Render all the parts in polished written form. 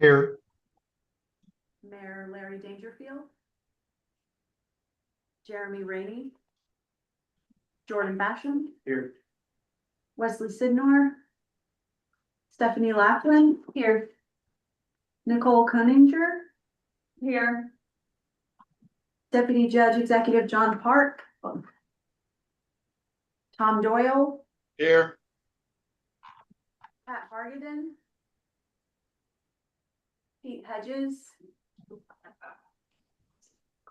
Here. Mayor Larry Dangerfield, Jeremy Rainey, Jordan Basham, Here. Wesley Sidnor, Stephanie Laughlin, here, Nicole Cunninger, here, Deputy Judge Executive John Park, Tom Doyle, Here. Pat Hargaden, Pete Hedges,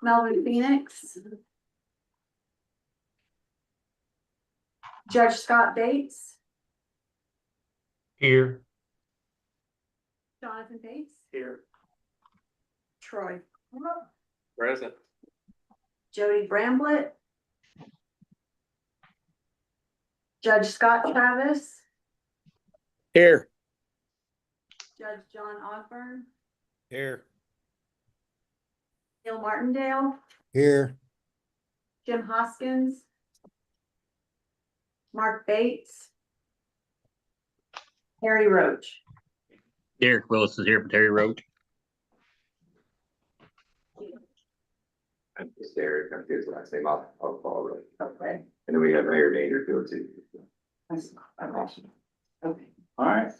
Melvin Phoenix, Judge Scott Bates, Here. Jonathan Bates, Here. Troy, Present. Jody Bramblett, Judge Scott Travis, Here. Judge John Ogburn, Here. Neil Martindale, Here. Jim Hoskins, Mark Bates, Harry Roach. Derek Willis is here for Terry Roach. I'm just Derek, I'm his last name, I'll call it. Okay. And then we have Mayor Dangerfield too. Okay. All right.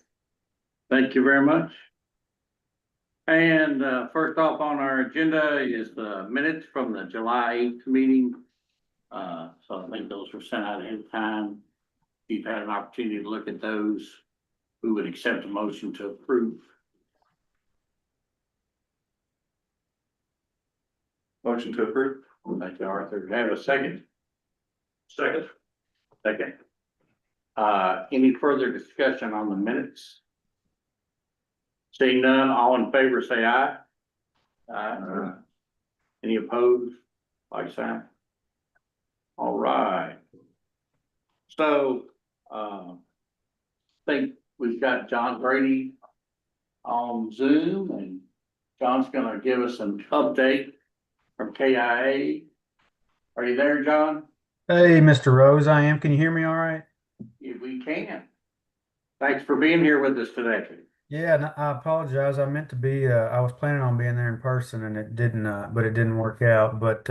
Thank you very much. And first off on our agenda is the minutes from the July 8th meeting. So I think those were sent out ahead of time. If you've had an opportunity to look at those, we would accept a motion to approve. Motion to approve. Thank you, Arthur. Have a second? Second. Second. Any further discussion on the minutes? Seeing none, all in favor, say aye. Aye. Any opposed? Like sign. All right. So, I think we've got John Brady on Zoom, and John's gonna give us an update from KIA. Are you there, John? Hey, Mr. Rose, I am. Can you hear me all right? If we can. Thanks for being here with us today. Yeah, no, I apologize. I meant to be, I was planning on being there in person and it didn't, but it didn't work out. But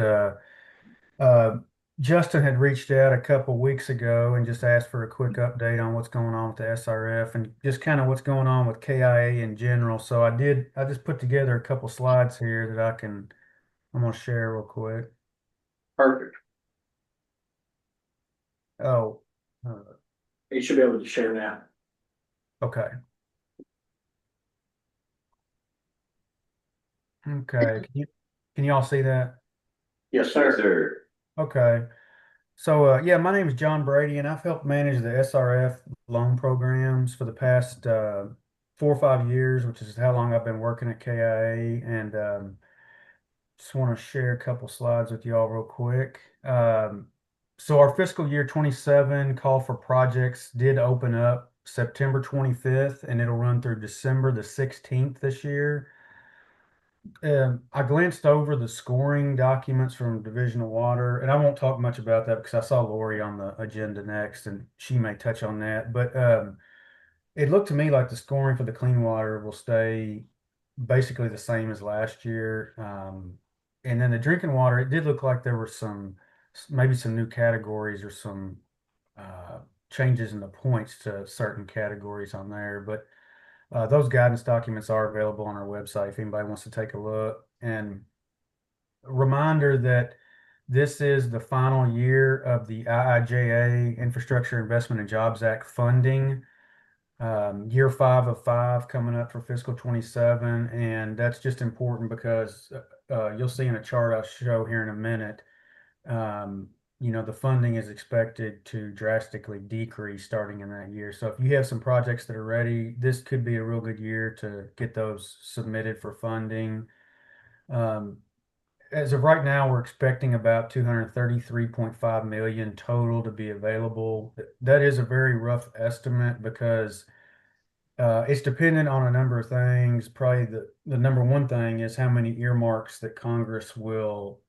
Justin had reached out a couple weeks ago and just asked for a quick update on what's going on with the SRF and just kind of what's going on with KIA in general. So I just put together a couple slides here that I'm going to share real quick. Perfect. Oh, You should be able to share now. okay. Okay. Can you all see that? Yes, Sir, sir. sir. Okay. So, yeah, my name is John Brady, and I've helped manage the SRF loan programs for the past 4 or 5 years, which is how long I've been working at KIA. And just want to share a couple slides with y'all real quick. So our fiscal year 27 call for projects did open up September 25th, and it'll run through December the 16th this year. I glanced over the scoring documents from Division of Water, and I won't talk much about that because I saw Lori on the agenda next, and she may touch on that. But it looked to me like the scoring for the clean water will stay basically the same as last year. And then the drinking water, it did look like there were maybe some new categories or some changes in the points to certain categories on there. But those guidance documents are available on our website if anybody wants to take a look. And a reminder that this is the final year of the IIJA Infrastructure Investment and Jobs Act funding. Year 5 of 5 coming up for fiscal 27. And that's just important because you'll see in a chart I'll show here in a minute, the funding is expected to drastically decrease starting in that year. So if you have some projects that are ready, this could be a real good year to get those submitted for funding. As of right now, we're expecting about 233.5 million total to be available. That is a very rough estimate because it's dependent on a number of things. Probably the number one thing is how many earmarks that Congress will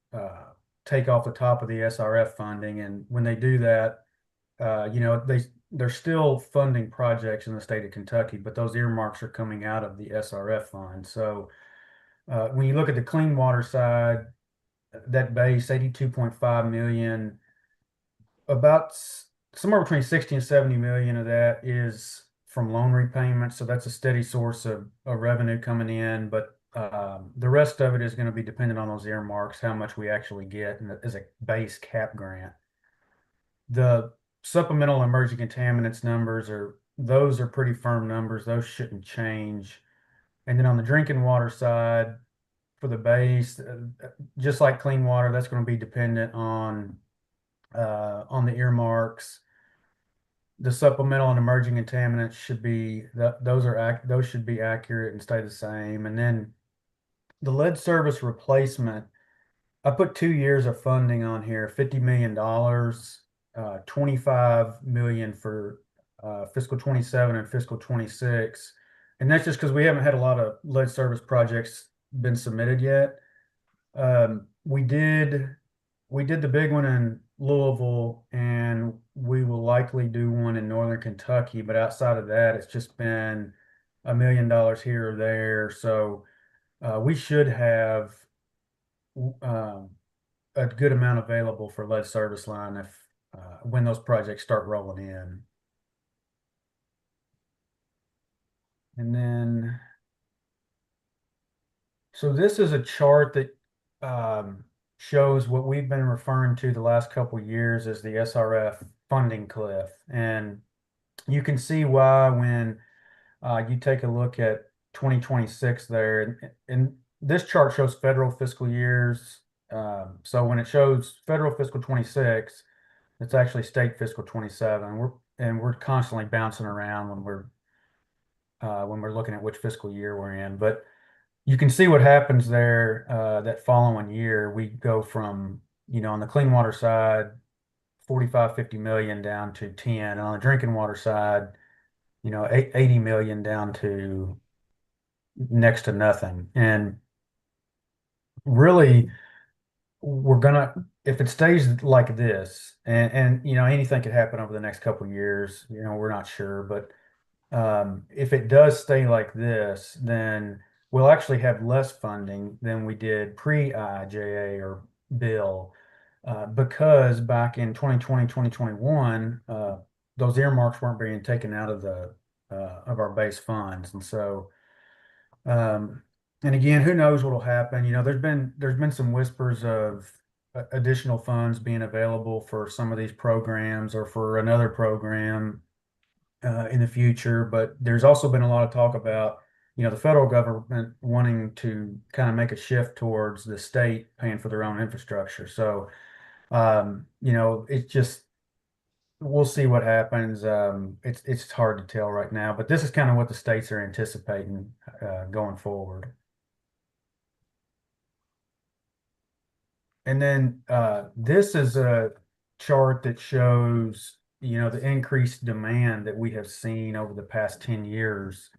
take off the top of the SRF funding. And when they do that, they're still funding projects in the state of Kentucky, but those earmarks are coming out of the SRF fund. So when you look at the clean water side, that base 82.5 million, about somewhere between 60 and 70 million of that is from loan repayments. So that's a steady source of revenue coming in. But the rest of it is going to be dependent on those earmarks, how much we actually get as a base cap grant. The supplemental emerging contaminants numbers those are pretty firm numbers. Those shouldn't change. And then on the drinking water side, for the base, just like clean water, that's going to be dependent on the earmarks. The supplemental and emerging contaminants should be those should be accurate and stay the same. And then the lead service replacement, I put 2 years of funding on here, $50 million, 25 million for fiscal 27 and fiscal 26. And that's just because we haven't had a lot of lead service projects been submitted yet. We did the big one in Louisville, and we will likely do one in Northern Kentucky. But outside of that, it's just been $1 million here or there. So we should have a good amount available for lead service line if when those projects start rolling in. And then, so this is a chart that shows what we've been referring to the last couple of years as the SRF funding cliff. And you can see why when you take a look at 2026 there. And this chart shows federal fiscal years. So when it shows federal fiscal 26, it's actually state fiscal 27. We're constantly bouncing around when we're looking at which fiscal year we're in. But you can see what happens there that following year. We go from, on the clean water side, 45, 50 million down to 10. And on the drinking water side, 80 million down to next to nothing. And really, if it stays like this, and anything could happen over the next couple of years, we're not sure. But if it does stay like this, then we'll actually have less funding than we did pre-IIJA or bill, because back in 2020, 2021, those earmarks weren't being taken out of our base funds. And so, and again, who knows what'll happen? There's been some whispers of additional funds being available for some of these programs or for another program in the future. But there's also been a lot of talk about, the federal government wanting to kind of make a shift towards the state paying for their own infrastructure. So, it's just, we'll see what happens. It's hard to tell right now, but this is kind of what the states are anticipating going forward. And then this is a chart that shows, the increased demand that we have seen over the past 10 years.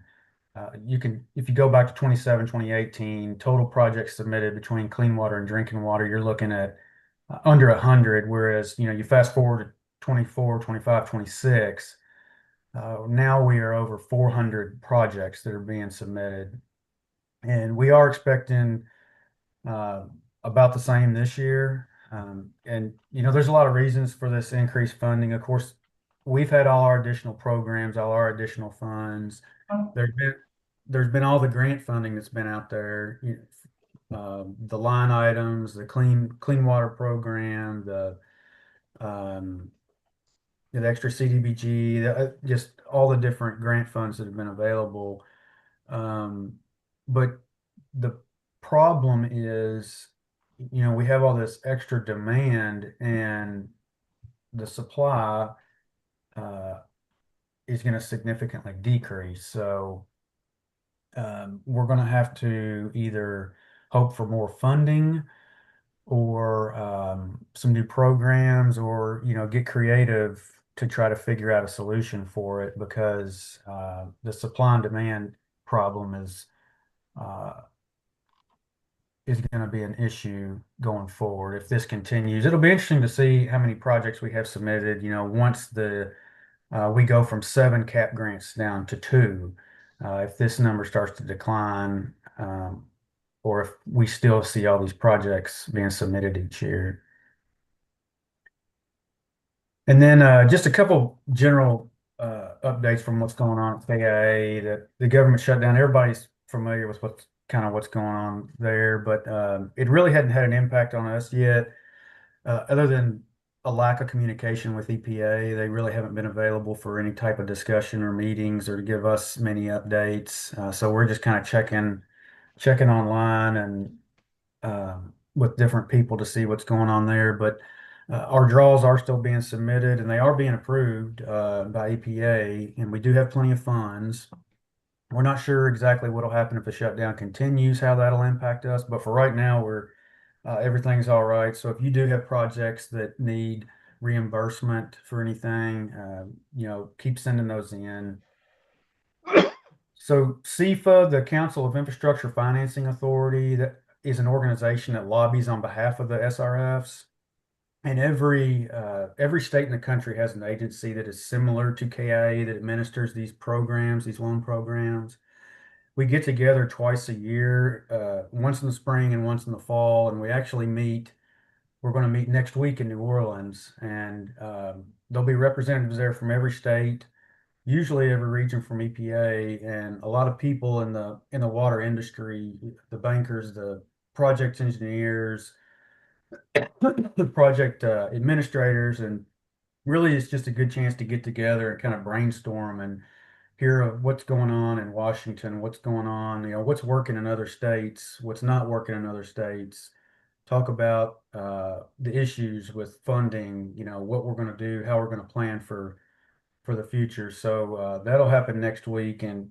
If you go back to 2018, total projects submitted between clean water and drinking water, you're looking at under 100, whereas, you fast forward to 24, 25, 26, now we are over 400 projects that are being submitted. And we are expecting about the same this year. And there's a lot of reasons for this increased funding. Of course, we've had all our additional programs, all our additional funds. There's been all the grant funding that's been out there, the line items, the clean water program, the extra CDBG, just all the different grant funds that have been available. But the problem is, we have all this extra demand, and the supply is going to significantly decrease. So we're going to have to either hope for more funding or some new programs, or get creative to try to figure out a solution for it, because the supply and demand problem is going to be an issue going forward if this continues. It'll be interesting to see how many projects we have submitted, once the we go from 7 cap grants down to 2. If this number starts to decline, or if we still see all these projects being submitted each year. And then just a couple general updates from what's going on at KIA. That the government shutdown. Everybody's familiar with what's going on there, but it really hadn't had an impact on us yet, other than a lack of communication with EPA. They really haven't been available for any type of discussion or meetings or to give us many updates. So we're just kind of checking online and with different people to see what's going on there. But our draws are still being submitted and they are being approved by EPA, and we do have plenty of funds. We're not sure exactly what'll happen if the shutdown continues, how that'll impact us, but for right now, we're everything's all right. So if you do have projects that need reimbursement for anything, keep sending those in. So CIFA, the Council of Infrastructure Financing Authority, that is an organization that lobbies on behalf of the SRFs. And every state in the country has an agency that is similar to KIA that administers these programs, these loan programs. We get together twice a year, once in the spring and once in the fall, and we actually meet. We're going to meet next week in New Orleans, and there'll be representatives there from every state, usually every region from EPA, and a lot of people in the water industry, the bankers, the project engineers, the project administrators, and really it's just a good chance to get together and kind of brainstorm and hear of what's going on in Washington, what's going on, what's working in other states, what's not working in other states. Talk about the issues with funding, what we're going to do, how we're going to plan for the future. So that'll happen next week, and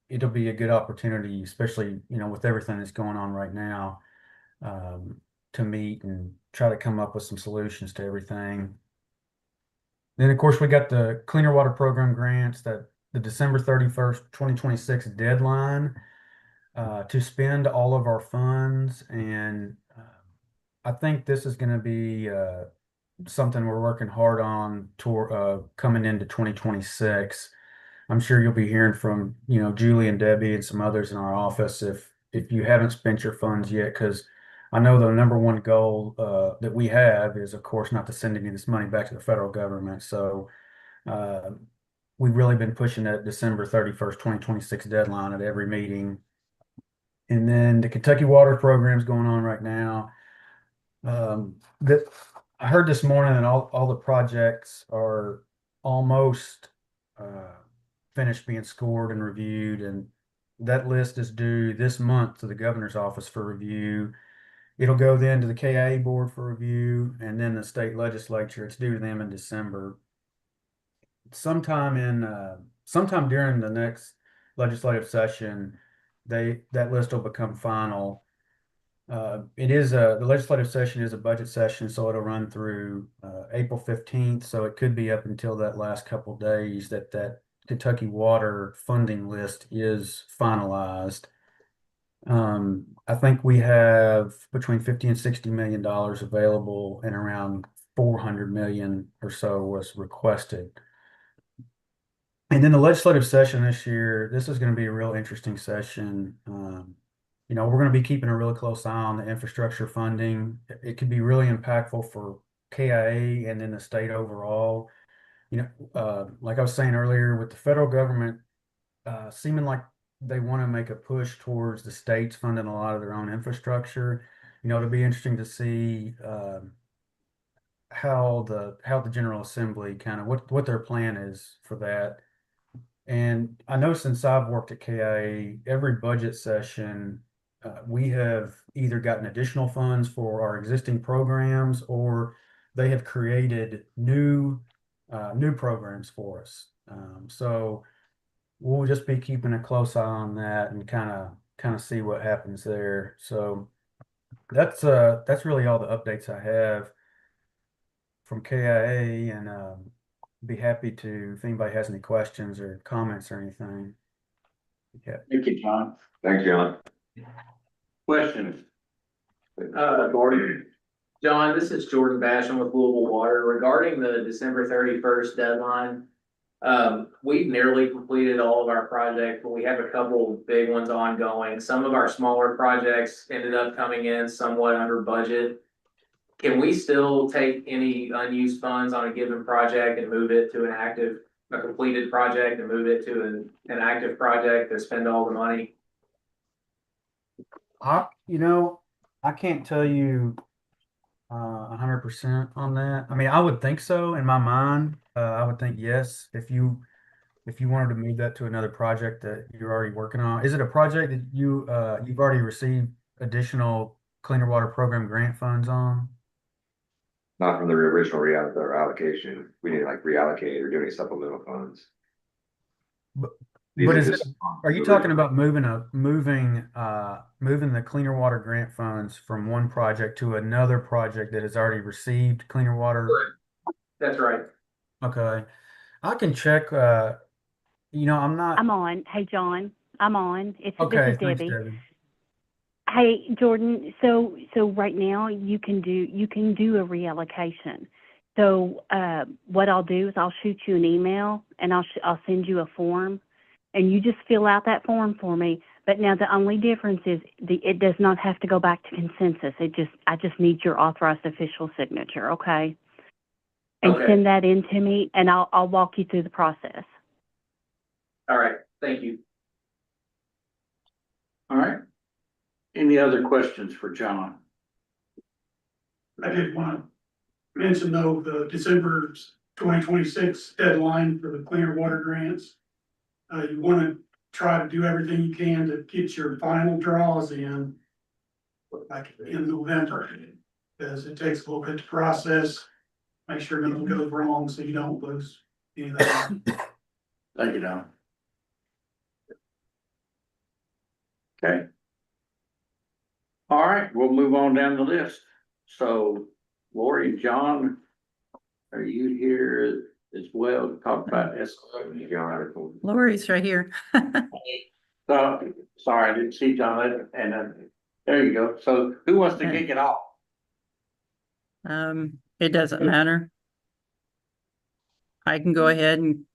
it'll be a good opportunity, especially with everything that's going on right now, to meet and try to come up with some solutions to everything. Then, of course, we got the Cleaner Water Program grants, that the December 31st, 2026 deadline to spend all of our funds. And I think this is going to be something we're working hard on coming into 2026. I'm sure you'll be hearing from, Julie and Debbie and some others in our office if you haven't spent your funds yet, because I know the number one goal that we have is, of course, not to send any of this money back to the federal government. So we've really been pushing that December 31st, 2026 deadline at every meeting. And then the Kentucky Water Program is going on right now. That I heard this morning that all the projects are almost finished being scored and reviewed, and that list is due this month to the governor's office for review. It'll go then to the KIA board for review, and then the state legislature. It's due to them in December. Sometime during the next legislative session, that list will become final. The legislative session is a budget session, so it'll run through April 15th. So it could be up until that last couple days that Kentucky Water funding list is finalized. I think we have between 50 and $60 million available, and around 400 million or so was requested. And then the legislative session this year, this is going to be a real interesting session. We're going to be keeping a really close eye on the infrastructure funding. It could be really impactful for KIA and then the state overall. Like I was saying earlier, with the federal government seeming like they want to make a push towards the states funding a lot of their own infrastructure, it'll be interesting to see how the General Assembly kind of what their plan is for that. And I know since I've worked at KIA, every budget session, we have either gotten additional funds for our existing programs, or they have created new programs for us. So we'll just be keeping a close eye on that and kind of see what happens there. So that's really all the updates I have from KIA, and be happy to if anybody has any questions or comments or anything. Yeah. Thank you, John. Thanks, John. Questions? Gordon, John, this is Jordan Basham with Louisville Water. Regarding the December 31st deadline, we've nearly completed all of our projects, but we have a couple big ones ongoing. Some of our smaller projects ended up coming in somewhat under budget. Can we still take any unused funds on a given project and move it to a completed project and move it to an active project to spend all the money? I can't tell you 100% on that. I mean, I would think so in my mind. I would think yes, if you wanted to move that to another project that you're already working on. Is it a project that you've already received additional cleaner water program grant funds on? Not from the original allocation. We need to like reallocate or do any supplemental funds. But These but are is it, just- are you talking about moving the cleaner water grant funds from one project to another project that has already received cleaner water? That's right. Okay. I can check, I'm not. I'm on. Hey, John, I'm on. This Okay, is thanks, Debbie. Debbie. Hey, Jordan. So right now you can do a reallocation. So what I'll do is I'll shoot you an email and I'll send you a form, and you just fill out that form for me. But now the only difference is it does not have to go back to consensus. I just need your authorized official signature, okay? And Okay. send that in to me, and I'll walk you through the process. All right, thank you. All right. Any other questions for John? I did want to mention though, the December 2026 deadline for the cleaner water grants. You want to try to do everything you can to get your final draws in like in November, because it takes a little bit to process. Make sure nothing goes wrong so you don't lose anything. Thank you, Don. Okay. All right, we'll move on down the list. So Lori and John, are you here as well to talk about SRF? Lori's right here. So, sorry, I didn't see John, and there you go. So who wants to kick it off? It doesn't matter. I can go ahead and,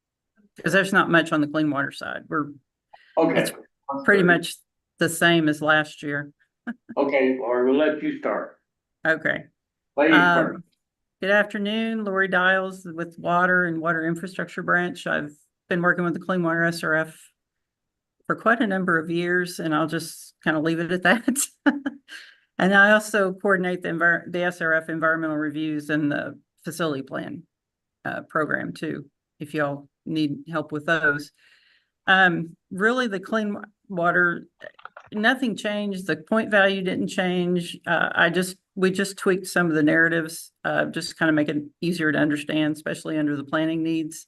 because there's not much on the clean water side. We're Okay. pretty much the same as last year. Okay, Lori, we'll let you start. Okay. Ladies first. Good afternoon, Lori Dials with Water and Water Infrastructure Branch. I've been working with the Clean Water SRF for quite a number of years, and I'll just kind of leave it at that. And I also coordinate the SRF environmental reviews and the facility plan program too, if y'all need help with those. Really the clean water, nothing changed. The point value didn't change. We just tweaked some of the narratives, just kind of make it easier to understand, especially under the planning needs.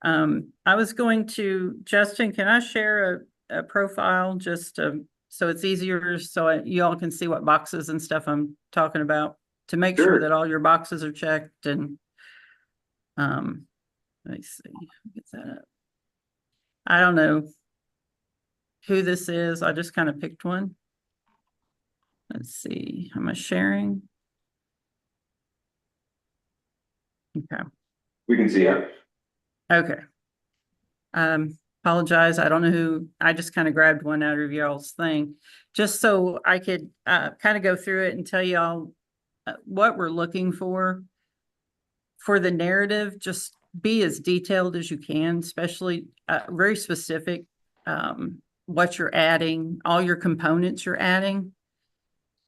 I was going to, Justin, can I share a profile just so it's easier so you all can see what boxes and stuff I'm talking about to make sure that all your boxes are checked and let me see, get that up. I don't know who this is. I just kind of picked one. Let's see, am I sharing? Okay. We can see it. Okay. Apologize. I don't know who, I just kind of grabbed one out of y'all's thing, just so I could kind of go through it and tell y'all what we're looking for the narrative. Just be as detailed as you can, especially very specific, what you're adding, all your components you're adding,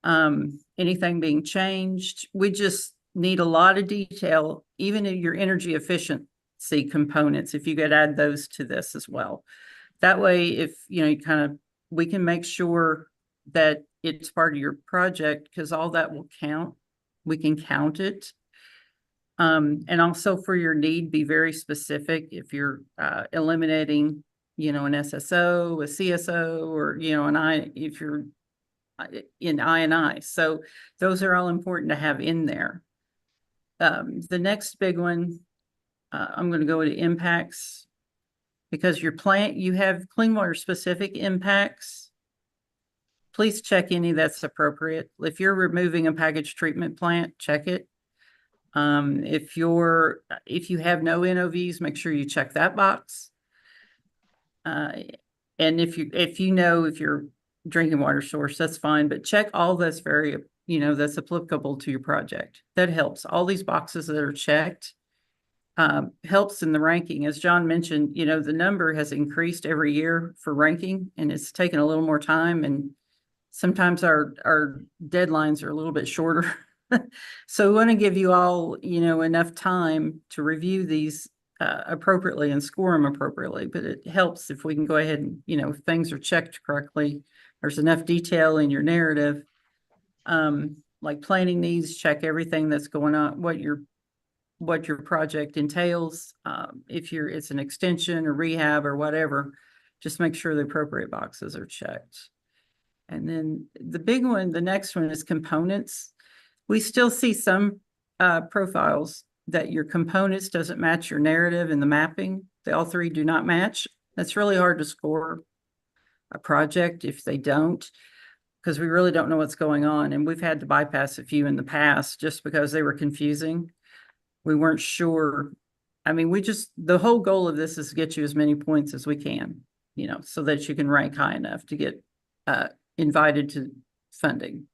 anything being changed. We just need a lot of detail, even in your energy efficiency components, if you could add those to this as well. That way, if we can make sure that it's part of your project, because all that will count. We can count it. And also for your need, be very specific. If you're eliminating, an SSO, a CSO, or, if you're in I&I. So those are all important to have in there. The next big one, I'm going to go to impacts, because your plant, you have clean water specific impacts. please check any that's appropriate. If you're removing a package treatment plant, check it. If you have no NOVs, make sure you check that box. And if you're drinking water source, that's fine, but check all that's that's applicable to your project. That helps. All these boxes that are checked helps in the ranking. As John mentioned, the number has increased every year for ranking, and it's taken a little more time, and sometimes our deadlines are a little bit shorter. So we want to give you all, enough time to review these appropriately and score them appropriately, but it helps if we can go ahead and, if things are checked correctly, there's enough detail in your narrative. Like planning needs, check everything that's going on, what your project entails. If it's an extension or rehab or whatever, just make sure the appropriate boxes are checked. And then the big one, the next one is components. We still see some profiles that your components doesn't match your narrative and the mapping. The all three do not match. That's really hard to score a project if they don't, because we really don't know what's going on. And we've had to bypass a few in the past just because they were confusing. We weren't sure. I mean, the whole goal of this is to get you as many points as we can, so that you can rank high enough to get invited to funding.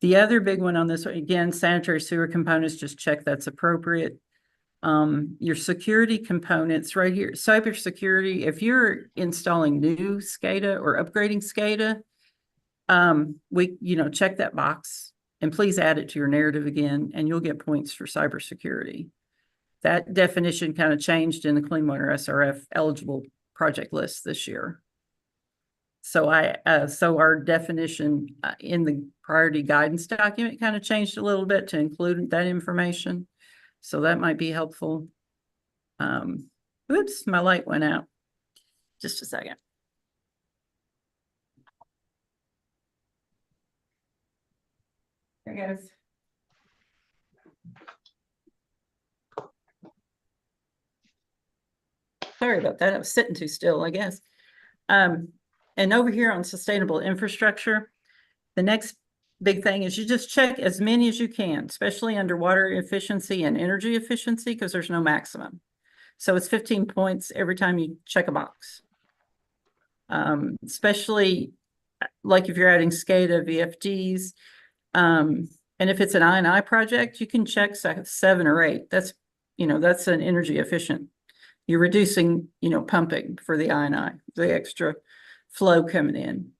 The other big one on this, again, sanitary sewer components, just check that's appropriate. Your security components right here, cybersecurity, if you're installing new SCADA or upgrading SCADA, check that box and please add it to your narrative again, and you'll get points for cybersecurity. That definition kind of changed in the Clean Water SRF eligible project list this year. So our definition in the priority guidance document kind of changed a little bit to include that information. So that might be helpful. Oops, my light went out. Just a second. There it goes. Sorry about that. I was sitting too still, I guess. And over here on sustainable infrastructure, the next big thing is you just check as many as you can, especially under water efficiency and energy efficiency, because there's no maximum. So it's 15 points every time you check a box. Especially like if you're adding SCADA, VFDs, and if it's an I&I project, you can check 7 or 8. That's an energy efficient. You're reducing, pumping for the I&I, the extra flow coming in.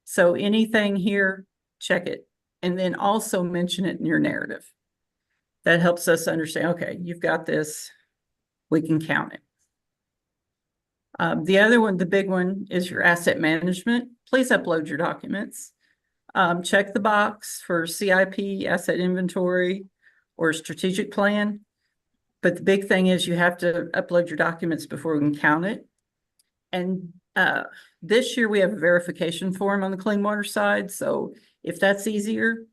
So anything here, check it. And then also mention it in your narrative. That helps us understand, okay, you've got this, we can count it. The other one, the big one, is your asset management. Please upload your documents. Check the box for CIP, asset inventory, or strategic plan. But the big thing is you have to upload your documents before we can count it. And this year we have a verification form on the clean water side. So if that's easier,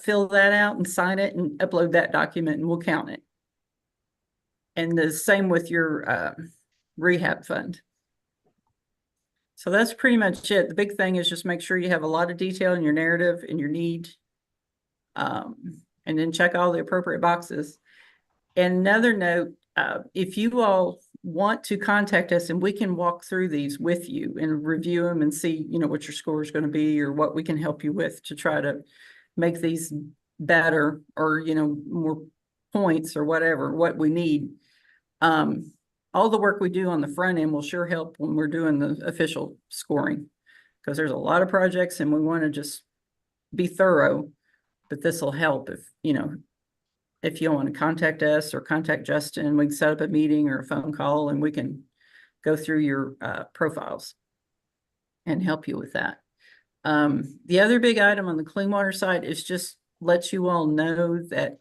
fill that out and sign it and upload that document and we'll count it. And the same with your rehab fund. So that's pretty much it. The big thing is just make sure you have a lot of detail in your narrative and your need. And then check all the appropriate boxes. And another note, if you all want to contact us and we can walk through these with you and review them and see, what your score is going to be or what we can help you with to try to make these better or, more points or whatever, what we need. All the work we do on the front end will sure help when we're doing the official scoring, because there's a lot of projects and we want to just be thorough, but this will help if you want to contact us or contact Justin, we can set up a meeting or a phone call and we can go through your profiles and help you with that. The other big item on the clean water side is just let you all know that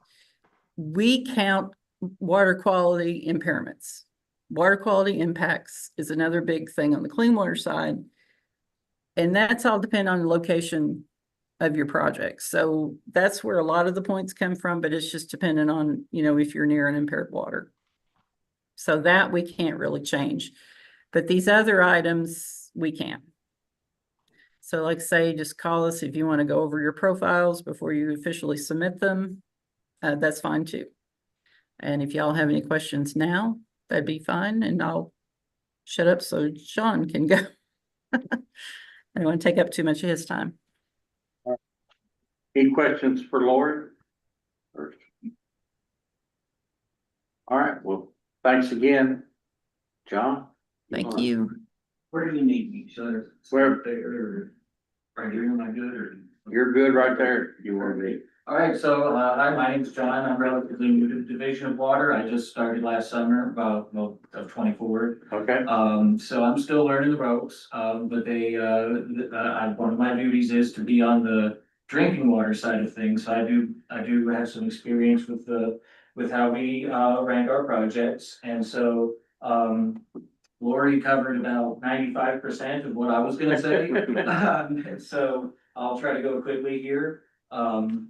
we count water quality impairments. Water quality impacts is another big thing on the clean water side. And that's all depend on the location of your project. So that's where a lot of the points come from, but it's just dependent on, if you're near an impaired water. So that we can't really change, but these other items we can. So like say, just call us if you want to go over your profiles before you officially submit them. That's fine too. And if y'all have any questions now, that'd be fine, and I'll shut up so Sean can go. I don't want to take up too much of his time. Any questions for Lori? All right, well, thanks again, John. Thank you. Where do you need me? Should I Where- there or right here? Am I good or? You're good right there. You want me? All right, so, hi, my name's John. I'm relatively new to the Division of Water. I just started last summer, about, well, of 24. Okay. So I'm still learning the ropes, but one of my duties is to be on the drinking water side of things. So I do have some experience with how we, rank our projects. And so, Lori covered about 95% of what I was gonna say. So I'll try to go quickly here. One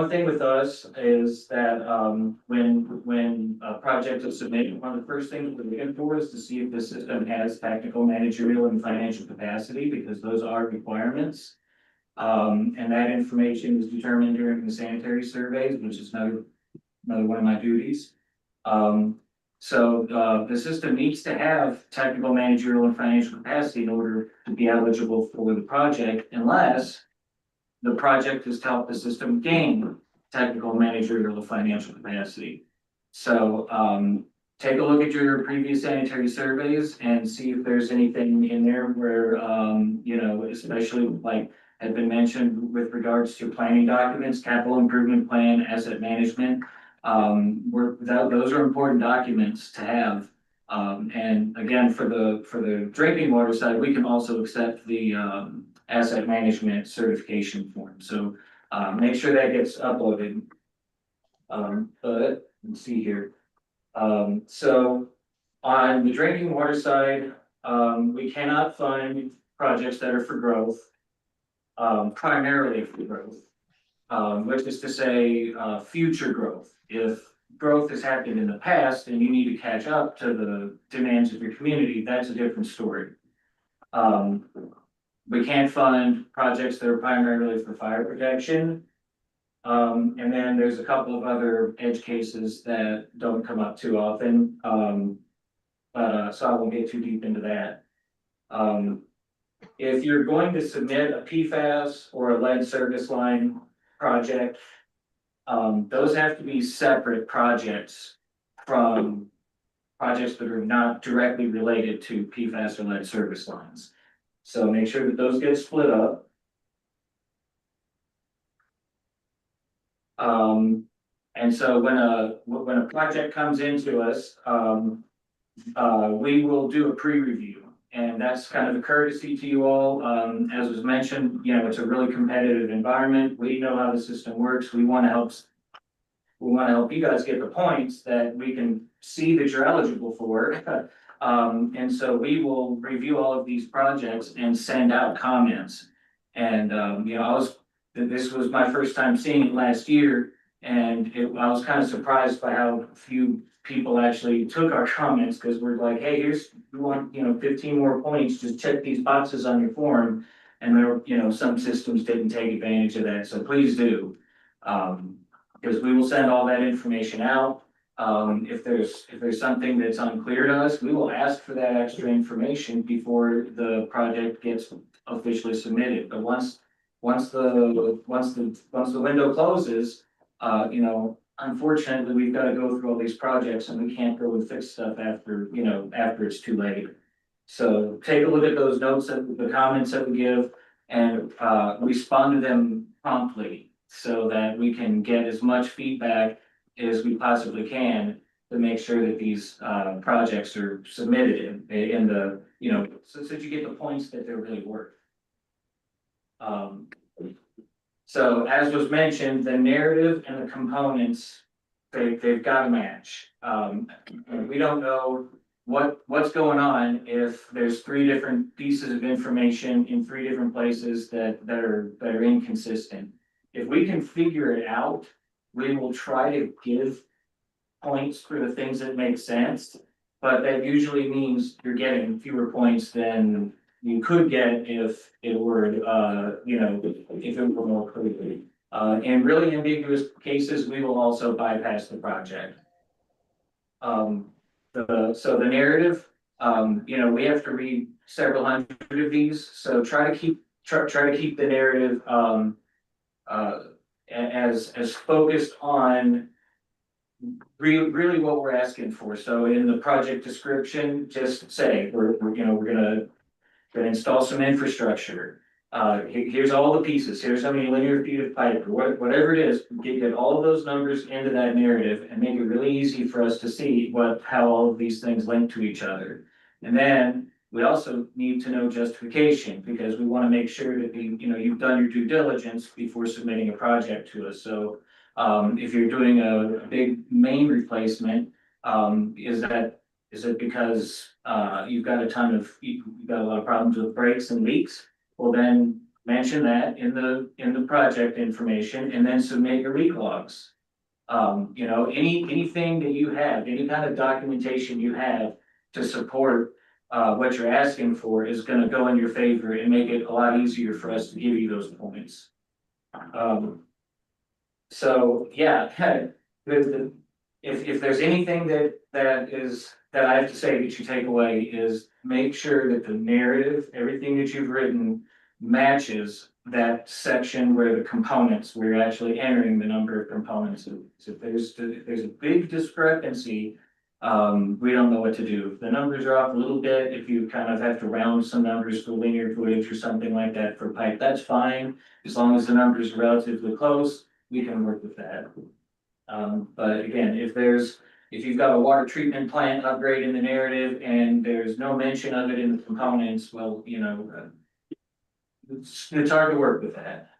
thing with us is that, when a project is submitted, one of the first things we're looking for is to see if the system has technical, managerial, and financial capacity, because those are requirements. And that information is determined during the sanitary surveys, which is another one of my duties. The system needs to have technical, managerial, and financial capacity in order to be eligible for the project, unless the project has helped the system gain technical, managerial, or financial capacity. So, take a look at your previous sanitary surveys and see if there's anything in there where, especially like had been mentioned with regards to planning documents, capital improvement plan, asset management. Those are important documents to have. And again, for the drinking water side, we can also accept the, asset management certification form. So, make sure that gets uploaded. But let's see here. So on the drinking water side, we cannot fund projects that are for growth, primarily for growth. Which is to say, future growth. If growth has happened in the past and you need to catch up to the demands of your community, that's a different story. We can't fund projects that are primarily for fire protection. And then there's a couple of other edge cases that don't come up too often. So I won't get too deep into that. If you're going to submit a PFAS or a lead service line project, those have to be separate projects from projects that are not directly related to PFAS or lead service lines. So make sure that those get split up. And so when a project comes into us, we will do a pre-review. And that's kind of a courtesy to you all. As was mentioned, it's a really competitive environment. We know how the system works. We want to help you guys get the points that we can see that you're eligible for. And so we will review all of these projects and send out comments. And, this was my first time seeing it last year. And I was kind of surprised by how few people actually took our comments, because we're like, hey, we want, 15 more points, just check these boxes on your form. And there, some systems didn't take advantage of that, so please do. Because we will send all that information out. If there's something that's unclear to us, we will ask for that extra information before the project gets officially submitted. But once the window closes, unfortunately, we've got to go through all these projects and we can't go and fix stuff after it's too late. So take a look at those notes, the comments that we give, and respond to them promptly so that we can get as much feedback as we possibly can to make sure that these projects are submitted in the, so that you get the points that they're really worth. So as was mentioned, the narrative and the components, they've got to match. We don't know what's going on if there's 3 different pieces of information in 3 different places that are inconsistent. If we can figure it out, we will try to give points for the things that make sense, but that usually means you're getting fewer points than you could get if it were, if it were more clearly. In really ambiguous cases, we will also bypass the project. So the narrative, we have to read several hundred of these, so try to keep the narrative, as focused on really what we're asking for. So in the project description, just say, we're gonna install some infrastructure. Here's all the pieces, here's how many linear feet of pipe, or whatever it is, get all of those numbers into that narrative and make it really easy for us to see how all of these things link to each other. And then we also need to know justification, because we want to make sure that you've done your due diligence before submitting a project to us. So if you're doing a big main replacement, is it because you've got a lot of problems with breaks and leaks? Well, then mention that in the project information, and then submit your leak logs. Anything that you have, any kind of documentation you have to support what you're asking for is gonna go in your favor and make it a lot easier for us to give you those points. So, yeah, if there's anything that I have to say that you take away, is make sure that the narrative, everything that you've written, matches that section where the components, where you're actually entering the number of components. So if there's a big discrepancy, we don't know what to do. If the numbers are off a little bit, if you kind of have to round some numbers for linear footage or something like that for pipe, that's fine. As long as the numbers are relatively close, we can work with that. But again, if you've got a water treatment plant upgrade in the narrative and there's no mention of it in the components, well, it's hard to work with that.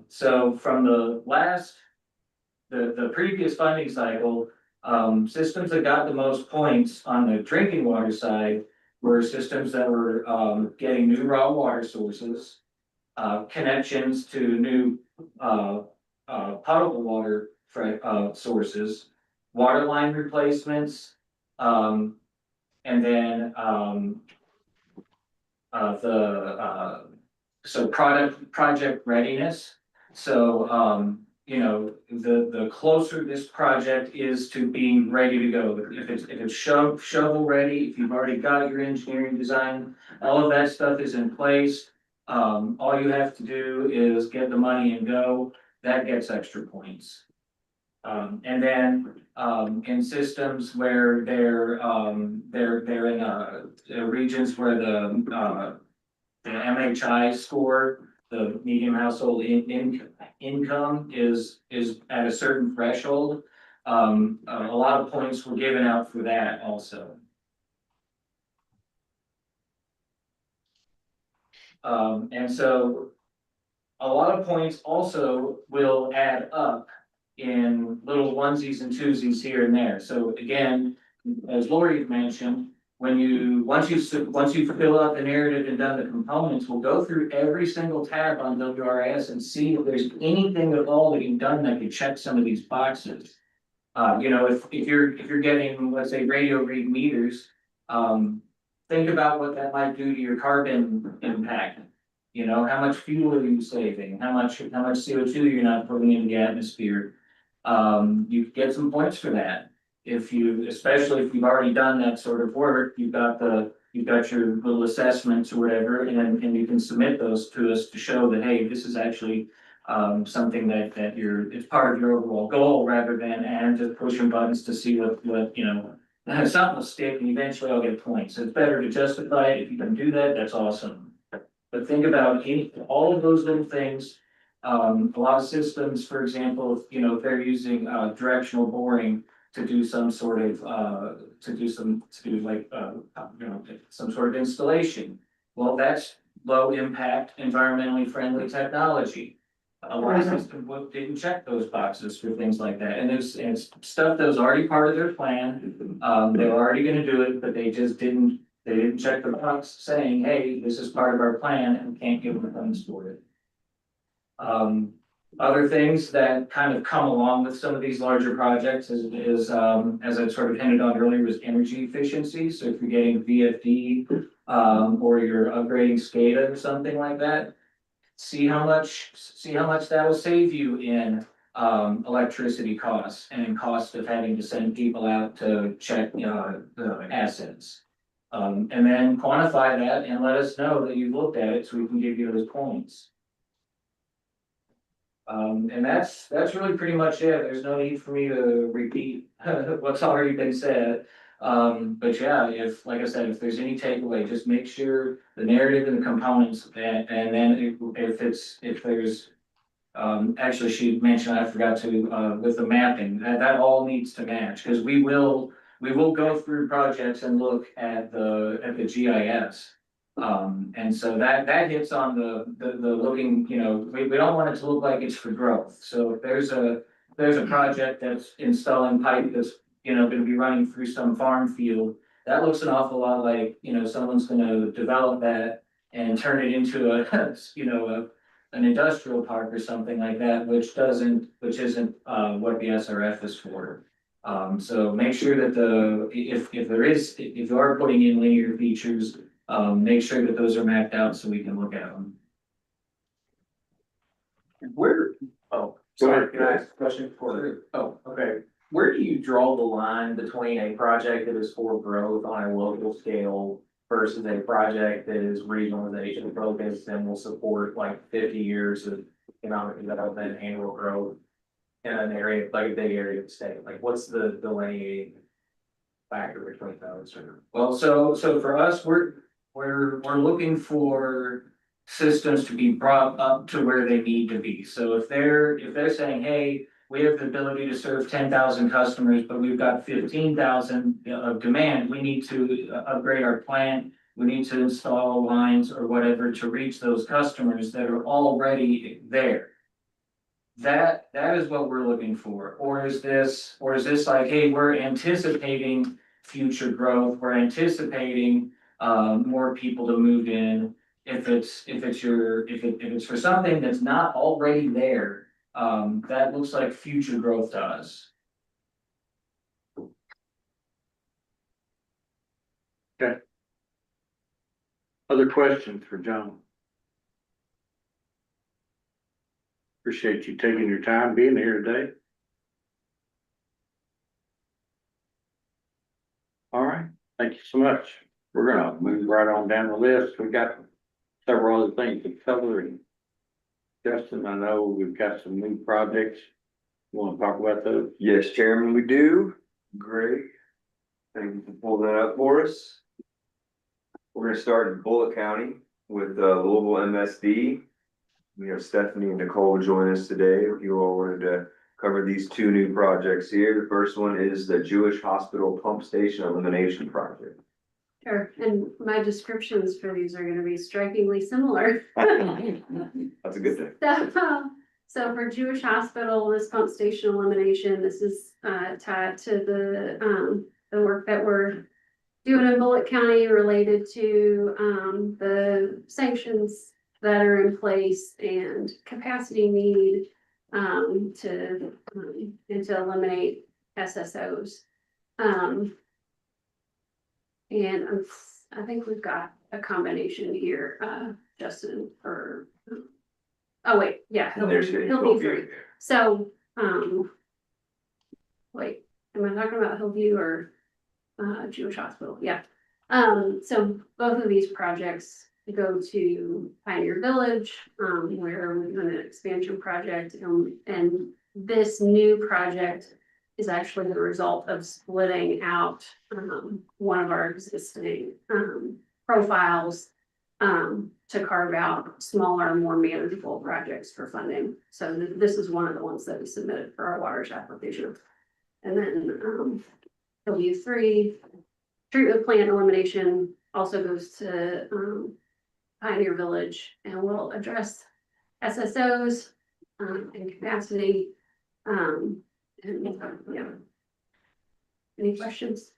So from the previous funding cycle, systems that got the most points on the drinking water side were systems that were getting new raw water sources, connections to new potable water sources, water line replacements, and then project readiness. So the closer this project is to being ready to go, if it's shovel ready, if you've already got your engineering design, all of that stuff is in place. All you have to do is get the money and go. That gets extra points. And then in systems where they're in regions where the MHI score, the medium household income is at a certain threshold, a lot of points were given out for that also. And so a lot of points also will add up in little onesies and twosies here and there. So again, as Lori mentioned, once you fill out the narrative and done the components, we'll go through every single tab on WRS and see if there's anything at all that you've done that could check some of these boxes. If you're getting, let's say, radio read meters, think about what that might do to your carbon impact. How much fuel are you saving? How much CO2 you're not putting into the atmosphere? You get some points for that. Especially if you've already done that sort of work, you've got your little assessments or whatever, and you can submit those to us to show that, hey, this is actually something that it's part of your overall goal, rather than just pushing buttons to see what something will stick and eventually I'll get points. So it's better to justify it. If you can do that, that's awesome. But think about all of those little things. A lot of systems, for example, if they're using directional boring to do some sort of some sort of installation. Well, that's low impact, environmentally friendly technology. A lot of systems didn't check those boxes for things like that, and it's stuff that was already part of their plan. They were already going to do it, but they just didn't check the box saying, hey, this is part of our plan and we can't give them funds for it. Other things that kind of come along with some of these larger projects is as I sort of hinted on earlier, was energy efficiency. So if you're getting VFD or you're upgrading SCADA or something like that. See how much that will save you in, electricity costs and cost of having to send people out to check, the assets. And then quantify that and let us know that you've looked at it so we can give you those points. And that's really pretty much it. There's no need for me to repeat what's already been said. But yeah, like I said, if there's any takeaway, just make sure the narrative and the components, and then if there's, actually, she mentioned, I forgot to, with the mapping, that all needs to match, because we will go through projects and look at the GIS. And so that hits on the looking, we don't want it to look like it's for growth. So if there's a project that's installing pipe that's, gonna be running through some farm field, that looks an awful lot like, someone's gonna develop that and turn it into an industrial park or something like that, which isn't, what the SRF is for. So make sure that if you are putting in linear features, make sure that those are mapped out so we can look at them. Where, oh, sorry, can I ask a question for, okay. Where do you draw the line between a project that is for growth on a local scale versus a project that is regionalization focused and will support like 50 years of economic development, annual growth in an area, like a big area of the state? Like, what's the delineating factor between those? Well, so for us, we're looking for systems to be brought up to where they need to be. So if they're saying, hey, we have the ability to serve 10,000 customers, but we've got 15,000 of demand, we need to upgrade our plant, we need to install lines or whatever to reach those customers that are already there. That is what we're looking for. Or is this like, hey, we're anticipating future growth, we're anticipating more people to move in. If it's for something that's not already there, that looks like future growth to us. Other questions for John? Appreciate you taking your time being here today. All right, thank you so much. We're gonna move right on down the list. We've got several other things to cover. And Justin, I know we've got some new projects. You wanna talk about those? Yes, Chairman, we do. Great. Thank you for pulling that up for us. We're gonna start in Bullitt County with Louisville MSD. We have Stephanie and Nicole join us today. If you all wanted to cover these two new projects here. The first one is the Jewish Hospital Pump Station Elimination Project. Sure, and my descriptions for these are gonna be strikingly similar. That's a good thing. So for Jewish Hospital, this pump station elimination, this is tied to the work that we're doing in Bullitt County related to the sanctions that are in place and capacity need to eliminate SSOs. And I think we've got a combination here, Justin, for, oh wait, yeah, Hillview 3. So, wait, am I talking about Hillview or Jewish Hospital? Yeah. So both of these projects go to Pioneer Village, where we're doing an expansion project, and this new project is actually the result of splitting out one of our existing profiles to carve out smaller, more manageable projects for funding. So this is one of the ones that we submitted for our water's application. And then W3 treatment plant elimination also goes to Pioneer Village, and will address SSOs and capacity. Yeah. Any questions?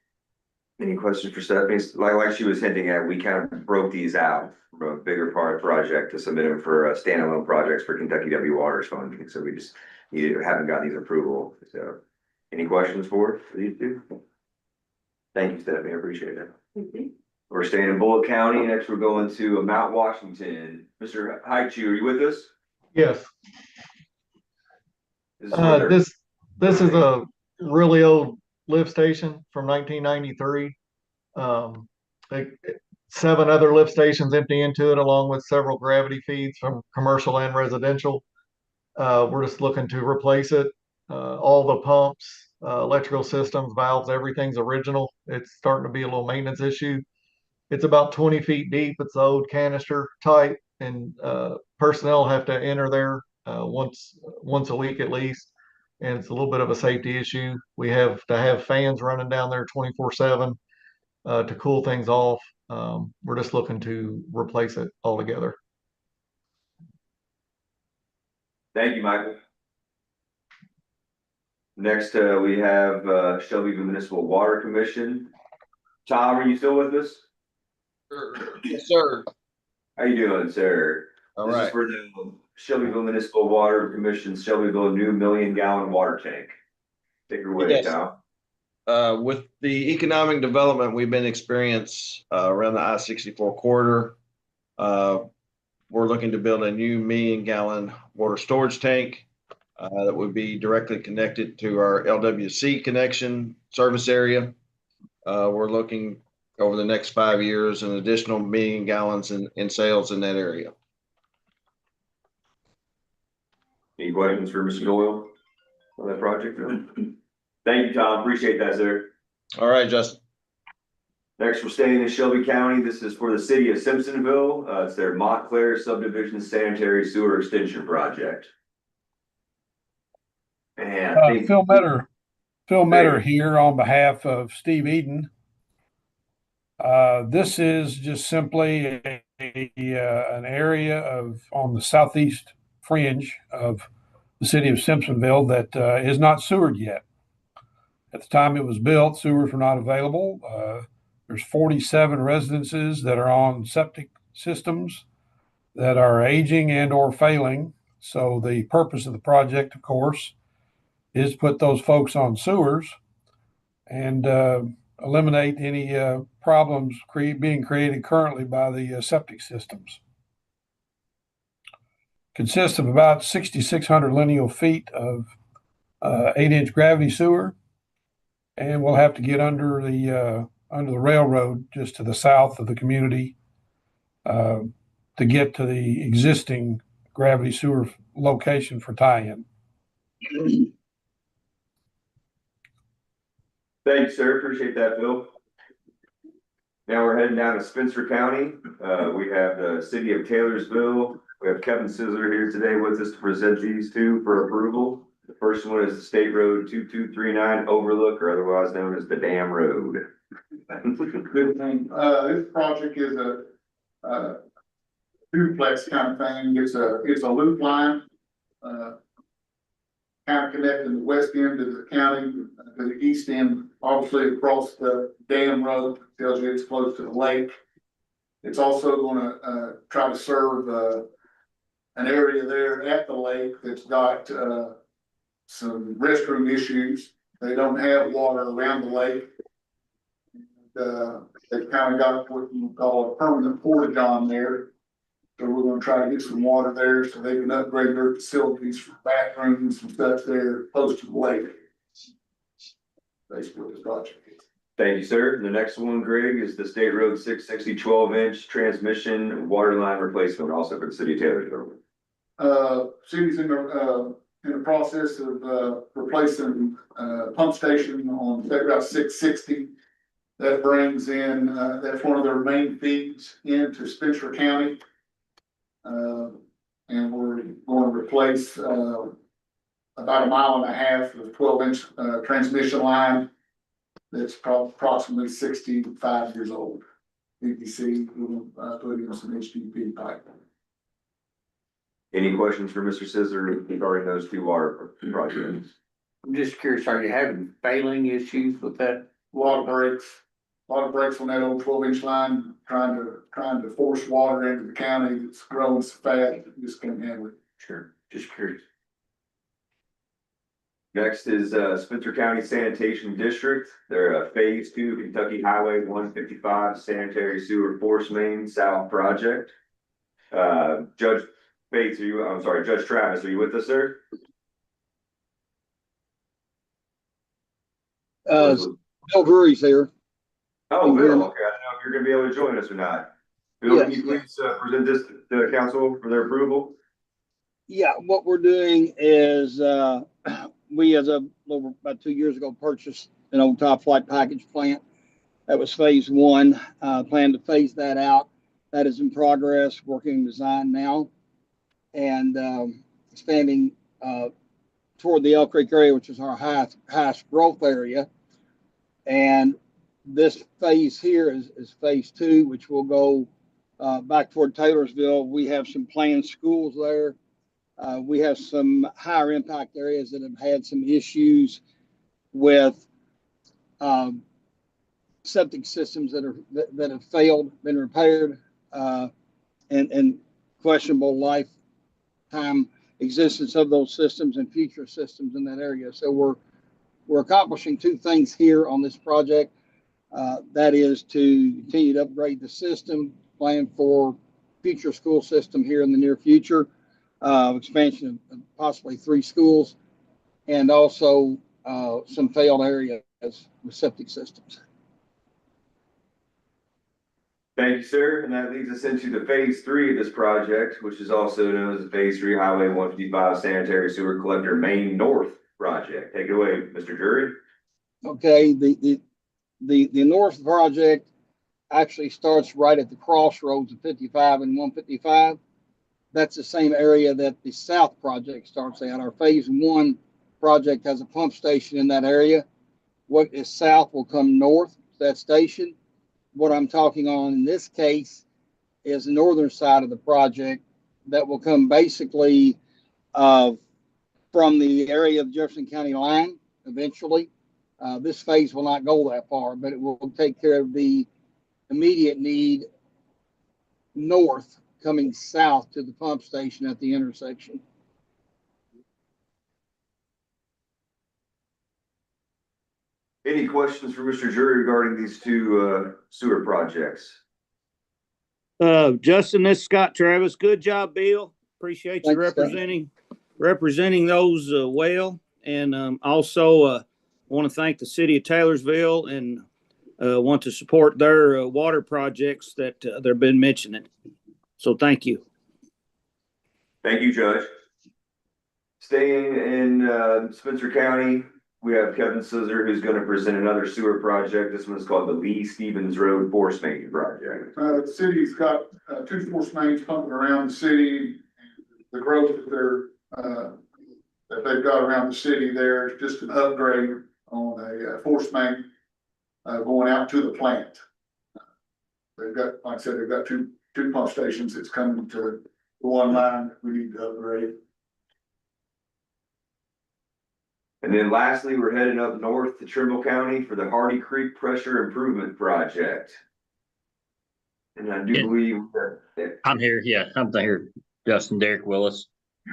Any questions for Stephanie? Like she was hinting at, we kind of broke these out from a bigger project to submit them for standalone projects for Kentucky W Waters Fund. So we just haven't gotten these approval. So any questions for these two? Thank you, Stephanie. I appreciate it. We're staying in Bullitt County. Next, we're going to Mount Washington. Mr. Haichu, are you with us? Yes, This is where they're- this is a really old lift station from 1993. Like 7 other lift stations empty into it, along with several gravity feeds from commercial and residential. We're just looking to replace it. All the pumps, electrical systems, valves, everything's original. It's starting to be a little maintenance issue. It's about 20 feet deep. It's the old canister type, and personnel have to enter there once a week at least. And it's a little bit of a safety issue. We have to have fans running down there 24/7 to cool things off. We're just looking to replace it altogether. Thank you, Michael. Next, we have Shelbyville Municipal Water Commission. Tom, are you still with us? Yes, sir. How you doing, sir? All This is right. for the Shelbyville Municipal Water Commission's Shelbyville new 1,000,000-gallon water tank. Take it away, Yes. Tom. With the economic development we've been experiencing around the I-64 corridor, we're looking to build a new 1,000,000-gallon water storage tank that would be directly connected to our LWC connection service area. We're looking over the next 5 years an additional 1,000,000 gallons in sales in that area. Any questions for Mr. Doyle on that project? Thank you, Tom. Appreciate that, sir. All right, Justin. Next, we're staying in Shelby County. This is for the city of Simpsonville. It's their Montclair Subdivision Sanitary Sewer Extension Project. And I think Phil Metter here on behalf of Steve Eden. This is just simply an area on the southeast fringe of the city of Simpsonville that is not sewered yet. At the time it was built, sewers were not available. There's 47 residences that are on septic systems that are aging and or failing. So the purpose of the project, of course, is to put those folks on sewers and eliminate any problems being created currently by the septic systems. Consists of about 6,600 lineal feet of 8-inch gravity sewer, and we'll have to get under the railroad just to the south of the community to get to the existing gravity sewer location for tie-in. Thank you, sir. Appreciate that, Phil. Now we're heading down to Spencer County. We have the city of Taylorsville. We have Kevin Scissor here today with us to present these two for approval. The first one is the State Road 2239 Overlook, or otherwise known as the Dam Road. Good thing. This project is a duplex kind of thing. It's a loop line. Kind of connecting the west end of the county to the east end, obviously across the dam road, tells you it's close to the lake. It's also gonna try to serve an area there at the lake that's got some restroom issues. They don't have water around the lake. They've kind of got what you call a permanent portage on there. So we're gonna try to get some water there so they can upgrade their facilities for bathrooms and stuff there close to the lake. Basically what this project is. Thank you, sir. The next one, Greg, is the State Road 660 12-inch transmission water line replacement, also for the city of Taylorsville. City's in the process of replacing pump station on State Route 660. That brings in, that's one of their main feeds into Spencer County. And we're going to replace about 1.5 miles of 12-inch transmission line that's approximately 65 years old. PVC, we'll put in some HDPE pipe. Any questions for Mr. Scissor regarding those two water projects? I'm just curious, are you having failing issues with that? A lot of breaks on that old 12-inch line, trying to force water into the county. It's growing so fast, it just can't handle it. Sure, just curious. Next is Spencer County Sanitation District. They're phase 2 Kentucky Highway 155 sanitary sewer force main south project. Judge Bates, Judge Travis, are you with us, sir? Bill Drury's here. Oh, Bill, okay, I don't know if you're gonna be able to join us or not. Bill, Yes. can you please present this to the council for their approval? Yeah, what we're doing is, we as a little about 2 years ago purchased an old top flight package plant. That was phase 1. Plan to phase that out. That is in progress, working design now, and expanding toward the Elk Creek area, which is our highest growth area. And this phase here is phase 2, which will go back toward Taylorsville. We have some planned schools there. We have some higher impact areas that have had some issues with septic systems that have failed, been repaired, and questionable lifetime existence of those systems and future systems in that area. So we're accomplishing 2 things here on this project. That is to continue to upgrade the system, plan for future school system here in the near future, expansion of possibly 3 schools, and also some failed areas with septic systems. Thank you, sir. And that leads us into the phase 3 of this project, which is also known as the phase 3 Highway 155 sanitary sewer collector main north project. Take it away, Mr. Drury. Okay, the north project actually starts right at the crossroads of 55 and 155. That's the same area that the south project starts at. Our phase 1 project has a pump station in that area. What is south will come north to that station. What I'm talking on in this case is the northern side of the project that will come basically from the area of Jefferson County line eventually. This phase will not go that far, but it will take care of the immediate need north coming south to the pump station at the intersection. Any questions for Mr. Drury regarding these 2 sewer projects? Justin, this is Scott Travis. Good job, Bill. Appreciate you representing those well. And also want to thank the city of Taylorsville and want to support their water projects that they've been mentioning. So thank you. Thank you, Judge. Staying in Spencer County, we have Kevin Scissor, who's going to present another sewer project. This one's called the Lee Stevens Road Force Main Project. The city's got 2 force mains pumping around the city. The growth that they've got around the city there is just an upgrade on a force main going out to the plant. They've got, like I said, they've got two pump stations that's coming to the one line that we need to upgrade. And then lastly, we're heading up north to Trimble County for the Hardy Creek Pressure Improvement Project. And I do believe that I'm here. Yeah, I'm here. Justin Derek Willis.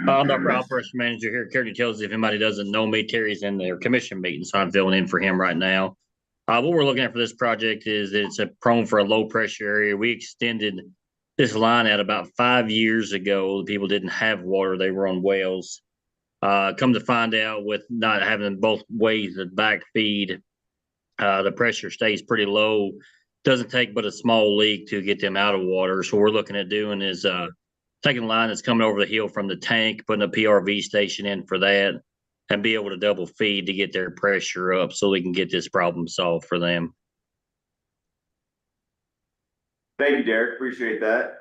I'm the operation manager here at Care Details. If anybody doesn't know me, Terry's in their commission meeting, so I'm filling in for him right now. What we're looking at for this project is that it's prone for a low pressure area. We extended this line out about 5 years ago. People didn't have water. They were on wells. Come to find out, with not having both ways of back feed, the pressure stays pretty low. Doesn't take but a small leak to get them out of water. So what we're looking at doing is taking a line that's coming over the hill from the tank, putting a PRV station in for that, and be able to double feed to get their pressure up so we can get this problem solved for them. Thank you, Derek. Appreciate that.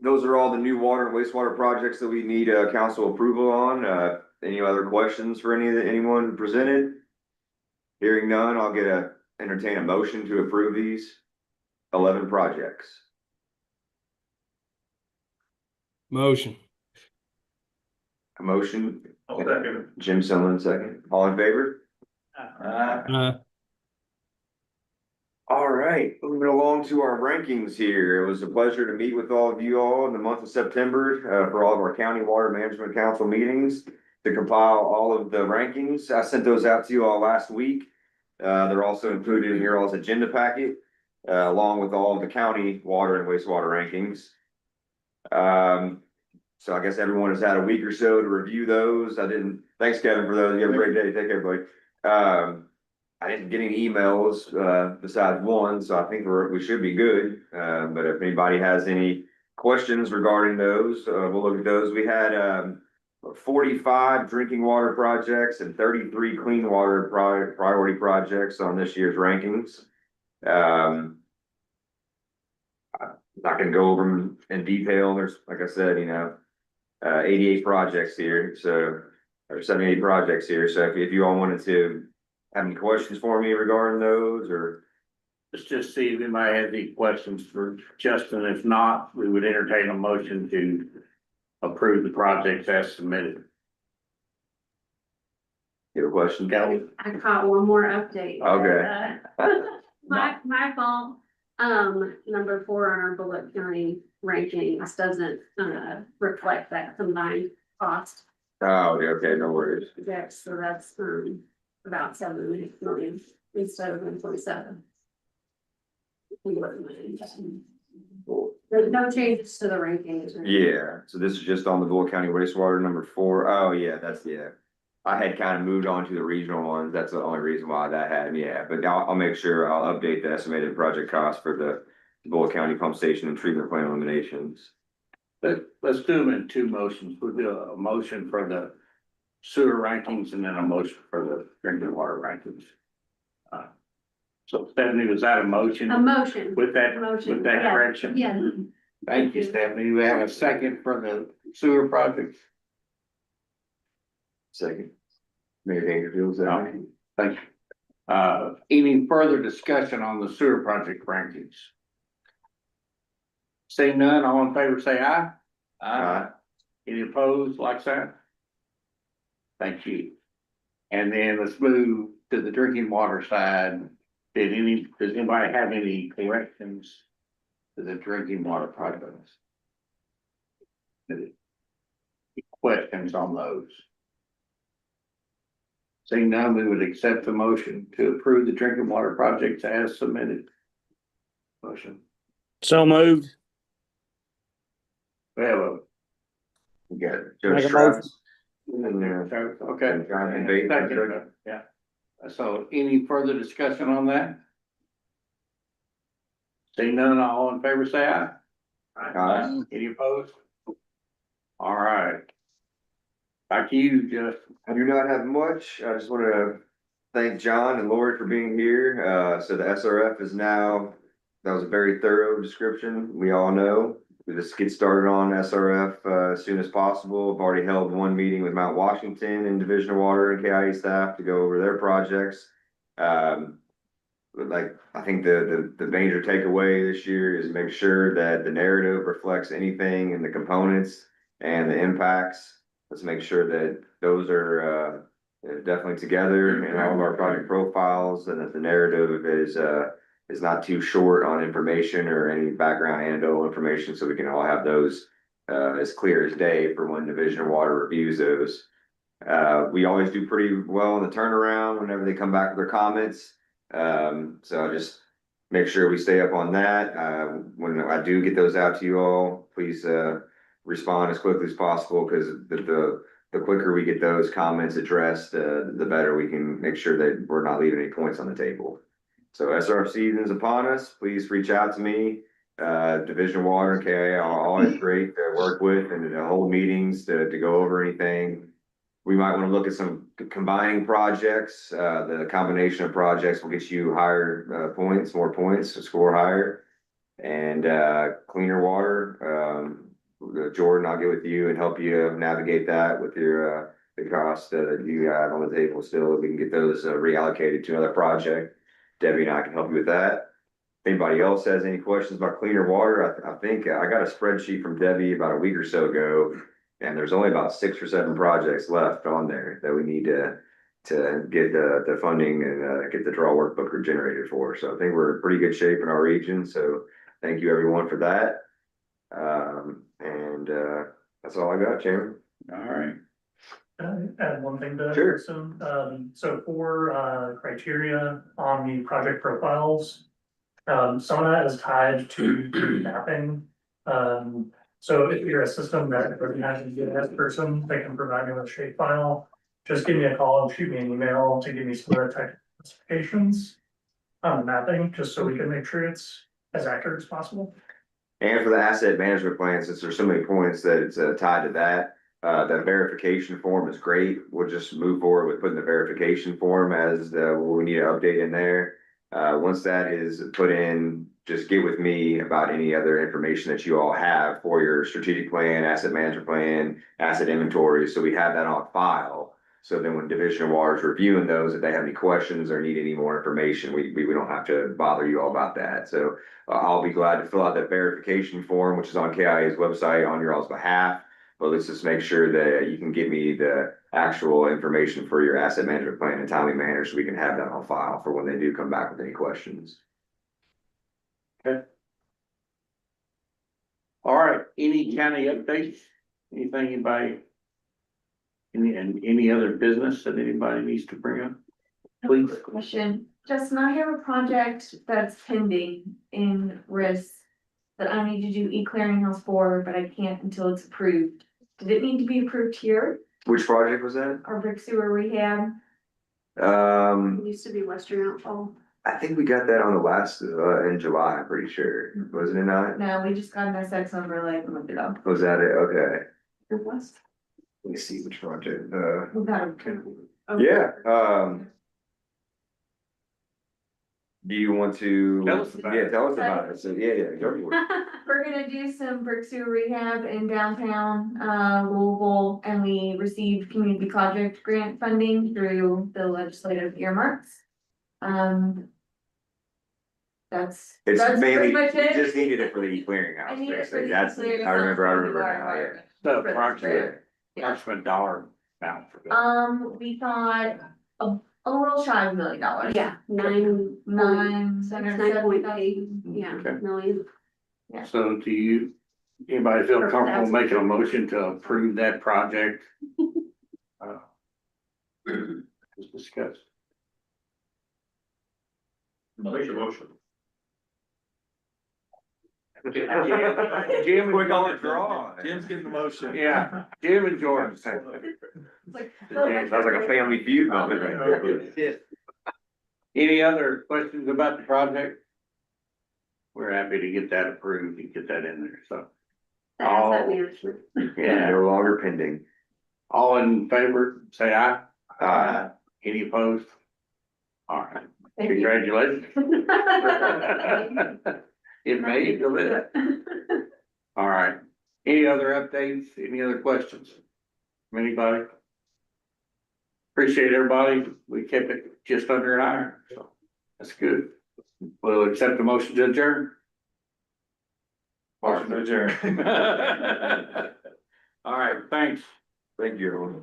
Those are all the new water and wastewater projects that we need council approval on. Any other questions for anyone presented? Hearing none, I'll entertain a motion to approve these 11 projects. Motion. A motion. Jim Sunland, second. All in favor? All right, moving along to our rankings here. It was a pleasure to meet with all of you all in the month of September for all of our County Water Management Council meetings. to compile all of the rankings. I sent those out to you all last week. They're also included in your all's agenda packet, along with all of the county water and wastewater rankings. So I guess everyone has had a week or so to review those. Thanks Kevin for those. You have a great day. Take care, buddy. I didn't get any emails, besides one, so I think we should be good. But if anybody has any questions regarding those, we'll look at those. We had, 45 drinking water projects and 33 clean water priority projects on this year's rankings. I'm not gonna go over them in detail. There's, like I said, 88 projects here, or 78 projects here. So if you all wanted to have any questions for me regarding those, or Let's just see if anybody has any questions for Justin. If not, we would entertain a motion to approve the projects as submitted. you have a question, Kelly? I caught one more update. Okay. My fault. Number 4 on our Bullitt County rankings doesn't, reflect that combined cost. Oh, yeah, okay, no worries. Yeah, so that's, about 7 million instead of 1.7. There's no changes to the rankings. Yeah, so this is just on the Bull County wastewater number 4. Oh, yeah, I had kind of moved on to the regional ones. That's the only reason why that had, yeah, but I'll make sure I'll update the estimated project cost for the Bull County pump station and treatment plant eliminations. Let's do them in 2 motions. We'll do a motion for the sewer rankings and then a motion for the drinking water rankings. So Stephanie, was that a motion? A motion. With that Motion. correction? Yeah. Thank you, Stephanie. Do we have a second for the sewer project? Second. Mayor Dangerfield, No, thank you. Any further discussion on the sewer project rankings? Seeing none, all in favor say aye. Any opposed, like that? Thank you. And then let's move to the drinking water side. Does anybody have any corrections to the drinking water projects? Any questions on those? Seeing none, we would accept the motion to approve the drinking water projects as submitted. Motion. So moved. We have a. We got Make Judge a Travis. And there. Okay. John Bates. Yeah. So any further discussion on that? Seeing none, all in favor say aye. Aye. Any opposed? All right. Back to you, Justin. I do not have much. I just want to thank John and Lori for being here. So the SRF is now, that was a very thorough description. We all know. We just get started on SRF as soon as possible. I've already held one meeting with Mount Washington and Division of Water and KIA staff to go over their projects. But I think the major takeaway this year is make sure that the narrative reflects anything in the components and the impacts. Let's make sure that those are definitely together in all of our project profiles, and that the narrative is not too short on information or any background anecdotal information, so we can all have those as clear as day for when Division of Water reviews those. We always do pretty well in the turnaround whenever they come back with their comments. So just make sure we stay up on that. When I do get those out to you all, please respond as quickly as possible, because the quicker we get those comments addressed, the better we can make sure that we're not leaving any points on the table. So SRF season is upon us. Please reach out to me. Division of Water and KIA are always great to work with and to hold meetings to go over anything. We might want to look at some combining projects. The combination of projects will get you higher points, more points to score higher. And cleaner water. Jordan, I'll get with you and help you navigate that with your the cost that you have on the table still. We can get those reallocated to another project. Debbie and I can help you with that. If anybody else has any questions about cleaner water, I think I got a spreadsheet from Debbie about a week or so ago, and there's only about 6 or 7 projects left on there that we need to get the funding and get the draw workbook generated for. So I think we're in pretty good shape in our region. So thank you everyone for that. And that's all I got, Chairman. All right. Can I add one thing to that? Sure. So for criteria on the project profiles, some of that is tied to mapping. So if you're a system that recognizes a GIS person, they can provide me with a shape file. Just give me a call and shoot me an email to give me some of the technical specifications on the mapping, just so we can make sure it's as accurate as possible. And for the asset management plan, since there's so many points that it's tied to that, that verification form is great. We'll just move forward with putting the verification form as what we need to update in there. Once that is put in, just get with me about any other information that you all have for your strategic plan, asset management plan, asset inventory, so we have that on file. So then when Division of Water is reviewing those, if they have any questions or need any more information, we don't have to bother you all about that. So I'll be glad to fill out that verification form, which is on KIA's website on your all's behalf. But let's just make sure that you can give me the actual information for your asset management plan in a timely manner so we can have that on file for when they do come back with any questions. Okay. All right, any county updates? Anything anybody? Any other business that anybody needs to bring up? Please. Question, Justin, I have a project that's pending in RIS that I need to do e-clearinghouse for, but I can't until it's approved. Did it need to be approved here? Which project was that? Our brick sewer rehab? It used to be Western Outfall. I think we got that on the last, in July, I'm pretty sure, wasn't it not? No, we just got an SX overlay a month ago. Was that it? Okay. It was. Let me see which project, We got it. yeah, do you want to? Tell us about Yeah, it. tell us about it. So, yeah, go for it. We're gonna do some brick sewer rehab in downtown, Louisville, and we received community project grant funding through the legislative earmarks. That's It's pretty mainly, much we it. just needed it for the clearinghouse, I need it for basically. the That's, I clearinghouse remember for now, yeah. So For the approximate dollar amount for that. We thought a little shy of $1 million. Yeah, Nine Six, hundred 9.8, yeah, Okay. million. Yeah. So anybody feel comfortable making a motion to approve that project? As discussed. Make a motion. Jim, Quick on the draw. Jim's getting the motion. yeah, Jim and George. Like, Sounds like a family feud moment right there. Any other questions about the project? We're happy to get that approved and get that in there, so. The asset management. Yeah, No longer pending. all in favor, say aye. Any opposed? All right, thank you. congratulations. It may go in. All right, any other updates, any other questions from anybody? Appreciate everybody, we kept it just under an hour, so that's good. We'll accept the motion to adjourn. Motion to adjourn. All right, thanks. Thank you, everyone.